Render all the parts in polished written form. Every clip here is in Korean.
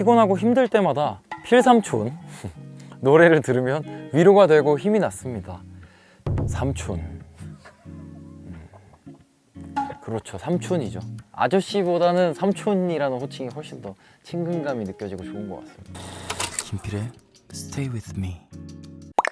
피곤하고 힘들 때마다 필삼촌 노래를 들으면 위로가 되고 힘이 났습니다. 삼촌. 그렇죠, 삼촌이죠. 아저씨보다는 삼촌이라는 호칭이 훨씬 더 친근감이 느껴지고 좋은 것 같습니다. 김필의 Stay With Me.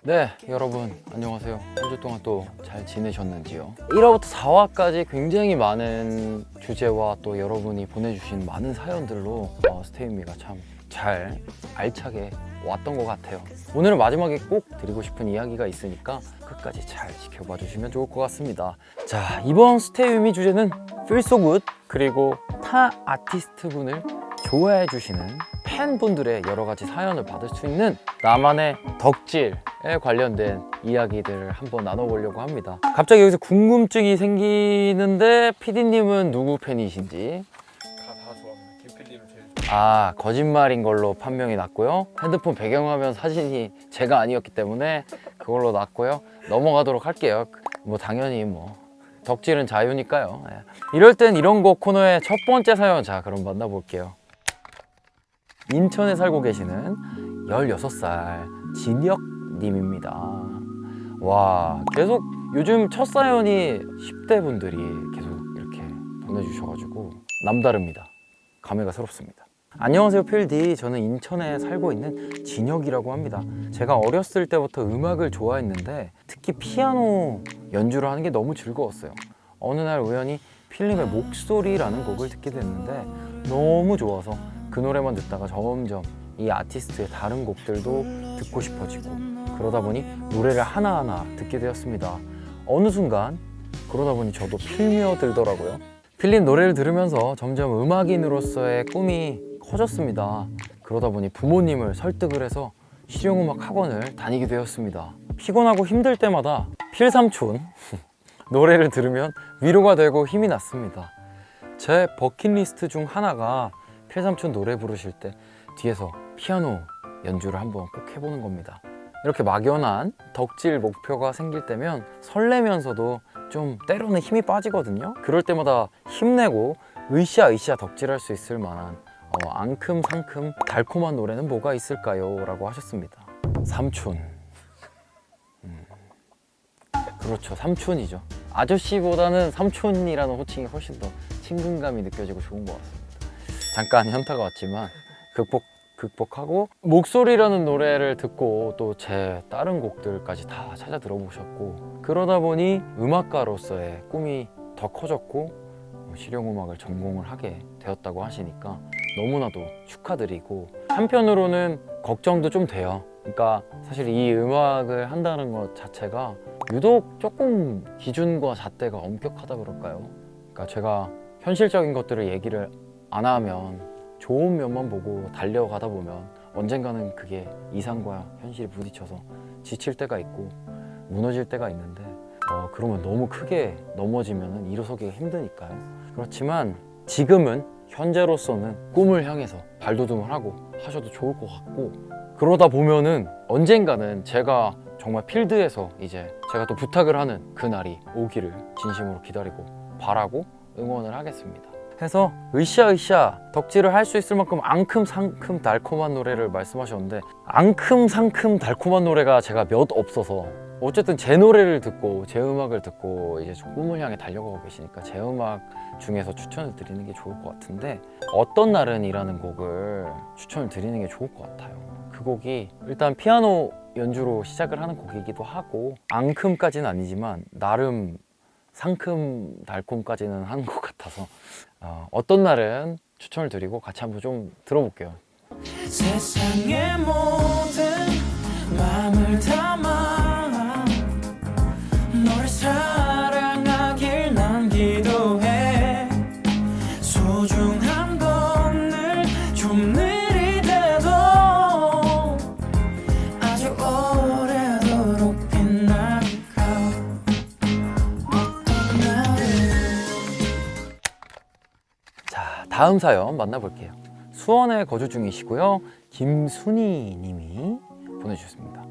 네, 여러분 안녕하세요. 한 주 동안 또 잘 지내셨는지요? 1화부터 4화까지 굉장히 많은 주제와 또 여러분이 보내주신 많은 사연들로 스테이미가 참 잘 알차게 왔던 것 같아요. 오늘은 마지막에 꼭 드리고 싶은 이야기가 있으니까 끝까지 잘 지켜봐 주시면 좋을 것 같습니다. 자, 이번 스테이미 주제는 Feel So Good, 그리고 타 아티스트 분을 좋아해 주시는 팬분들의 여러 가지 사연을 받을 수 있는 나만의 덕질에 관련된 이야기들을 한번 나눠보려고 합니다. 갑자기 여기서 궁금증이 생기는데 PD님은 누구 팬이신지? 다 좋아합니다. 김필님을 제일 거짓말인 걸로 판명이 났고요. 핸드폰 배경화면 사진이 제가 아니었기 때문에 그걸로 났고요. 넘어가도록 할게요. 뭐 당연히 덕질은 자유니까요. 이럴 땐 이런 거 코너의 첫 번째 사연, 자 그럼 만나볼게요. 인천에 살고 계시는 16살 진혁님입니다. 와, 계속 요즘 첫 사연이 10대 분들이 계속 이렇게 보내주셔가지고 남다릅니다. 감회가 새롭습니다. 안녕하세요 필디, 저는 인천에 살고 있는 진혁이라고 합니다. 제가 어렸을 때부터 음악을 좋아했는데 특히 피아노 연주를 하는 게 너무 즐거웠어요. 어느 날 우연히 필님의 목소리라는 곡을 듣게 됐는데 너무 좋아서 그 노래만 듣다가 점점 이 아티스트의 다른 곡들도 듣고 싶어지고, 그러다 보니 노래를 하나하나 듣게 되었습니다. 어느 순간 그러다 보니 저도 필며들더라고요. 필님 노래를 들으면서 점점 음악인으로서의 꿈이 커졌습니다. 그러다 보니 부모님을 설득을 해서 실용음악 학원을 다니게 되었습니다. 피곤하고 힘들 때마다 필삼촌 노래를 들으면 위로가 되고 힘이 났습니다. 제 버킷리스트 중 하나가 필삼촌 노래 부르실 때 뒤에서 피아노 연주를 한번 꼭 해보는 겁니다. 이렇게 막연한 덕질 목표가 생길 때면 설레면서도 좀 때로는 힘이 빠지거든요. 그럴 때마다 힘내고 으쌰으쌰 덕질할 수 있을 만한 앙큼 상큼 달콤한 노래는 뭐가 있을까요? 라고 하셨습니다. 삼촌. 그렇죠, 삼촌이죠. 아저씨보다는 삼촌이라는 호칭이 훨씬 더 친근감이 느껴지고 좋은 것 같습니다. 잠깐 현타가 왔지만 극복하고 목소리라는 노래를 듣고 또 제 다른 곡들까지 다 찾아 들어보셨고, 그러다 보니 음악가로서의 꿈이 더 커졌고 실용음악을 전공을 하게 되었다고 하시니까 너무나도 축하드리고, 한편으로는 걱정도 좀 돼요. 그러니까 사실 이 음악을 한다는 것 자체가 유독 조금 기준과 잣대가 엄격하다 그럴까요? 그러니까 제가 현실적인 것들을 얘기를 안 하면 좋은 면만 보고 달려가다 보면 언젠가는 그게 이상과 현실이 부딪혀서 지칠 때가 있고 무너질 때가 있는데 그러면 너무 크게 넘어지면 일어서기가 힘드니까요. 그렇지만 지금은 현재로서는 꿈을 향해서 발돋움을 하고 하셔도 좋을 것 같고, 그러다 보면은 언젠가는 제가 정말 필드에서 이제 제가 또 부탁을 하는 그날이 오기를 진심으로 기다리고 바라고 응원을 하겠습니다. 해서 으쌰으쌰 덕질을 할 수 있을 만큼 앙큼 상큼 달콤한 노래를 말씀하셨는데, 앙큼 상큼 달콤한 노래가 제가 몇 없어서 어쨌든 제 노래를 듣고 제 음악을 듣고 이제 꿈을 향해 달려가고 계시니까 제 음악 중에서 추천을 드리는 게 좋을 것 같은데, 어떤 날은 이라는 곡을 추천을 드리는 게 좋을 것 같아요. 그 곡이 일단 피아노 연주로 시작을 하는 곡이기도 하고 앙큼까지는 아니지만 나름 상큼 달콤까지는 한 것 같아서 어떤 날은 추천을 드리고 같이 한번 좀 들어볼게요. 세상의 모든 마음을 담아 너를 사랑하길 난 기도해. 소중한 건늘 좀 느리대도 아주 오래도록 빛나니까 어떤 날은. 자, 다음 사연 만나볼게요. 수원에 거주 중이시고요. 김순희 님이 보내주셨습니다.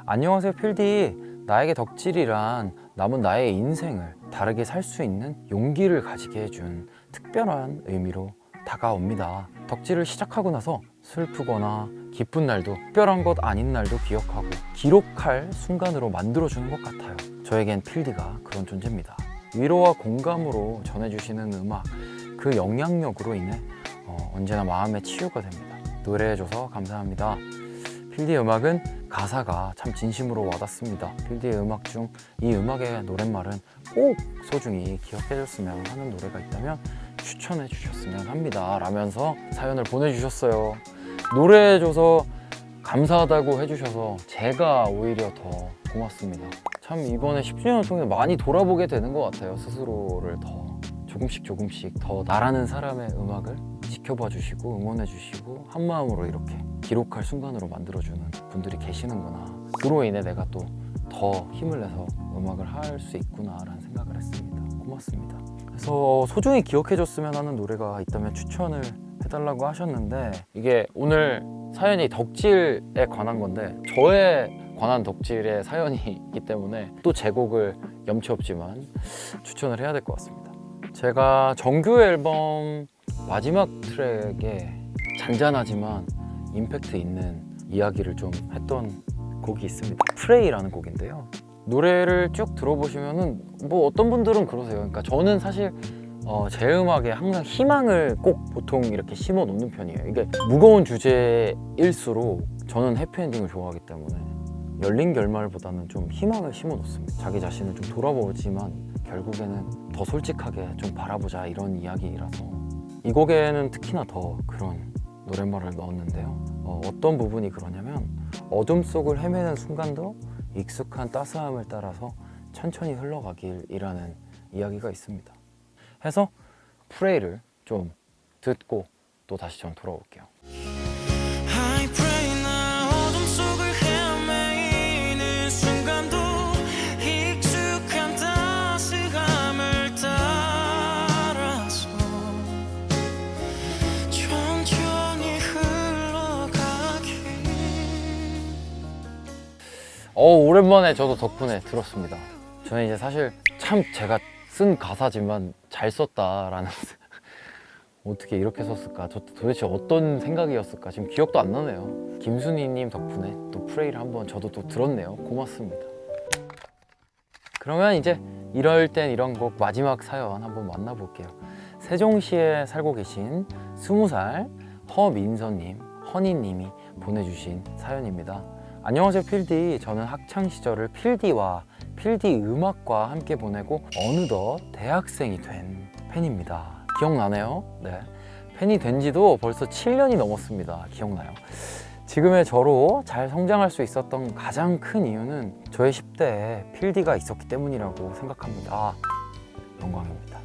안녕하세요 필디. 나에게 덕질이란 남은 나의 인생을 다르게 살 수 있는 용기를 가지게 해준 특별한 의미로 다가옵니다. 덕질을 시작하고 나서 슬프거나 기쁜 날도 특별한 것 아닌 날도 기억하고 기록할 순간으로 만들어주는 것 같아요. 저에겐 필디가 그런 존재입니다. 위로와 공감으로 전해주시는 음악, 그 영향력으로 인해 언제나 마음의 치유가 됩니다. 노래해줘서 감사합니다. 필디의 음악은 가사가 참 진심으로 와닿습니다. 필디의 음악 중 이 음악의 노랫말은 꼭 소중히 기억해줬으면 하는 노래가 있다면 추천해 주셨으면 합니다 라면서 사연을 보내주셨어요. 노래해줘서 감사하다고 해주셔서 제가 오히려 더 고맙습니다. 참 이번에 10주년을 통해 많이 돌아보게 되는 것 같아요. 스스로를 더 조금씩 더 나라는 사람의 음악을 지켜봐 주시고 응원해 주시고 한마음으로 이렇게 기록할 순간으로 만들어주는 분들이 계시는구나. 그로 인해 내가 또 더 힘을 내서 음악을 할 수 있구나 라는 생각을 했습니다. 고맙습니다. 그래서 소중히 기억해줬으면 하는 노래가 있다면 추천을 해달라고 하셨는데, 이게 오늘 사연이 덕질에 관한 건데 저에 관한 덕질의 사연이 있기 때문에 또 제 곡을 염치 없지만 추천을 해야 될 것 같습니다. 제가 정규 앨범 마지막 트랙에 잔잔하지만 임팩트 있는 이야기를 좀 했던 곡이 있습니다. 프레이라는 곡인데요. 노래를 쭉 들어보시면은 뭐 어떤 분들은 그러세요. 그러니까 저는 사실 제 음악에 항상 희망을 꼭 보통 이렇게 심어 놓는 편이에요. 이게 무거운 주제일수록 저는 해피엔딩을 좋아하기 때문에 열린 결말보다는 좀 희망을 심어 놓습니다. 자기 자신을 좀 돌아보지만 결국에는 더 솔직하게 좀 바라보자 이런 이야기라서 이 곡에는 특히나 더 그런 노랫말을 넣었는데요. 어떤 부분이 그러냐면 어둠 속을 헤매는 순간도 익숙한 따스함을 따라서 천천히 흘러가길이라는 이야기가 있습니다. 해서 프레이를 좀 듣고 또 다시 전 돌아올게요. I pray 나 어둠 속을 헤매이는 순간도 익숙한 따스함을 따라서 천천히 흘러가길. 오랜만에 저도 덕분에 들었습니다. 저는 이제 사실 참 제가 쓴 가사지만 잘 썼다라는 어떻게 이렇게 썼을까? 저 도대체 어떤 생각이었을까? 지금 기억도 안 나네요. 김순희님 덕분에 또 프레이를 한번 저도 또 들었네요. 고맙습니다. 그러면 이제 이럴 땐 이런 곡 마지막 사연 한번 만나볼게요. 세종시에 살고 계신 20살 허민서님, 허니님이 보내주신 사연입니다. 안녕하세요 필디. 저는 학창시절을 필디와 필디 음악과 함께 보내고 어느덧 대학생이 된 팬입니다. 기억나네요? 네. 팬이 된 지도 벌써 7년이 넘었습니다. 기억나요? 지금의 저로 잘 성장할 수 있었던 가장 큰 이유는 저의 10대에 필디가 있었기 때문이라고 생각합니다. 영광입니다.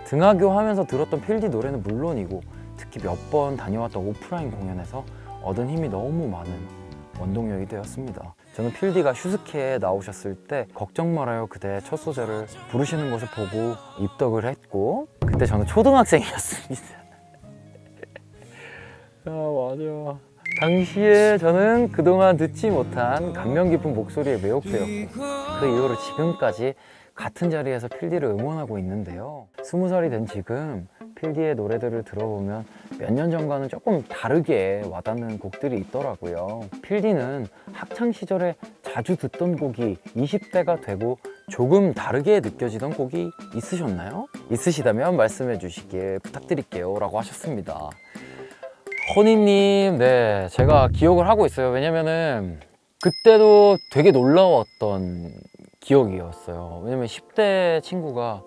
등하교 하면서 들었던 필디 노래는 물론이고 특히 몇 번 다녀왔던 오프라인 공연에서 얻은 힘이 너무 많은 원동력이 되었습니다. 저는 필디가 슈스케에 나오셨을 때 걱정 말아요 그대 첫 소절을 부르시는 것을 보고 입덕을 했고 그때 저는 초등학생이었습니다. 맞아. 당시에 저는 그동안 듣지 못한 감명 깊은 목소리에 매혹되었고 그 이후로 지금까지 같은 자리에서 필디를 응원하고 있는데요. 20살이 된 지금 필디의 노래들을 들어보면 몇 년 전과는 조금 다르게 와닿는 곡들이 있더라고요. 필디는 학창시절에 자주 듣던 곡이 20대가 되고 조금 다르게 느껴지던 곡이 있으셨나요? 있으시다면 말씀해 주시길 부탁드릴게요 라고 하셨습니다. 허니님, 네, 제가 기억을 하고 있어요. 왜냐면은 그때도 되게 놀라웠던 기억이었어요. 왜냐면 10대 친구가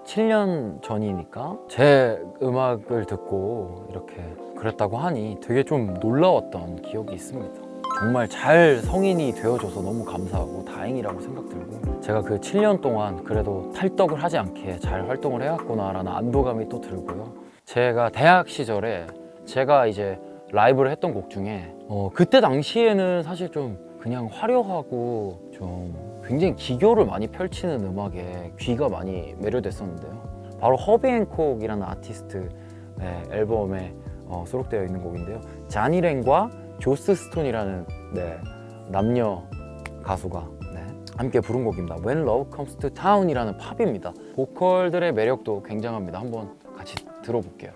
7년 전이니까 제 음악을 듣고 이렇게 그랬다고 하니 되게 좀 놀라웠던 기억이 있습니다. 정말 잘 성인이 되어줘서 너무 감사하고 다행이라고 생각 들고 제가 그 7년 동안 그래도 탈덕을 하지 않게 잘 활동을 해왔구나라는 안도감이 또 들고요. 제가 대학 시절에 제가 이제 라이브를 했던 곡 중에 그때 당시에는 사실 좀 그냥 화려하고 좀 굉장히 기교를 많이 펼치는 음악에 귀가 많이 매료됐었는데요. 바로 허비 앤콕이라는 아티스트 앨범에 수록되어 있는 곡인데요. 자니랭과 조스 스톤이라는 남녀 가수가 함께 부른 곡입니다. When Love Comes to Town이라는 팝입니다. 보컬들의 매력도 굉장합니다. 한번 같이 들어볼게요.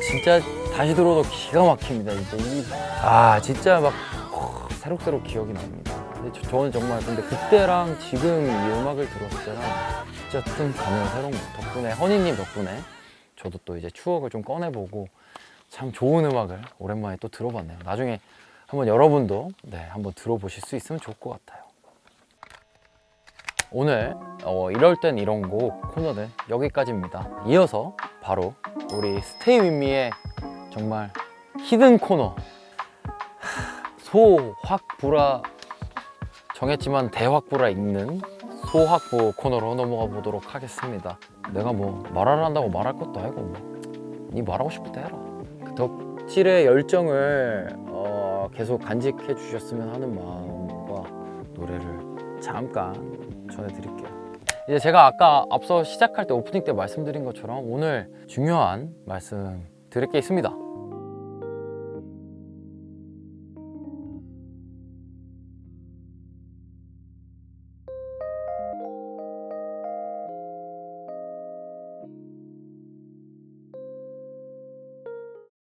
진짜 다시 들어도 기가 막힙니다. 진짜 진짜 막 새록새록 기억이 납니다. 근데 저는 정말 근데 그때랑 지금 이 음악을 들었을 때랑 진짜 좀 감회가 새로운 것 덕분에 허니님 덕분에 저도 또 이제 추억을 좀 꺼내보고 참 좋은 음악을 오랜만에 또 들어봤네요. 나중에 한번 여러분도 한번 들어보실 수 있으면 좋을 것 같아요. 오늘 이럴 땐 이런 곡 코너는 여기까지입니다. 이어서 바로 우리 스테이 윗미의 정말 히든 코너 소확부라 정했지만 대확부라 읽는 소확부 코너로 넘어가 보도록 하겠습니다. 내가 뭐 말하라 한다고 말할 것도 아니고 네 말하고 싶을 때 해라. 그 덕질의 열정을 계속 간직해 주셨으면 하는 마음과 노래를 잠깐 전해드릴게요. 이제 제가 아까 앞서 시작할 때 오프닝 때 말씀드린 것처럼 오늘 중요한 말씀 드릴 게 있습니다.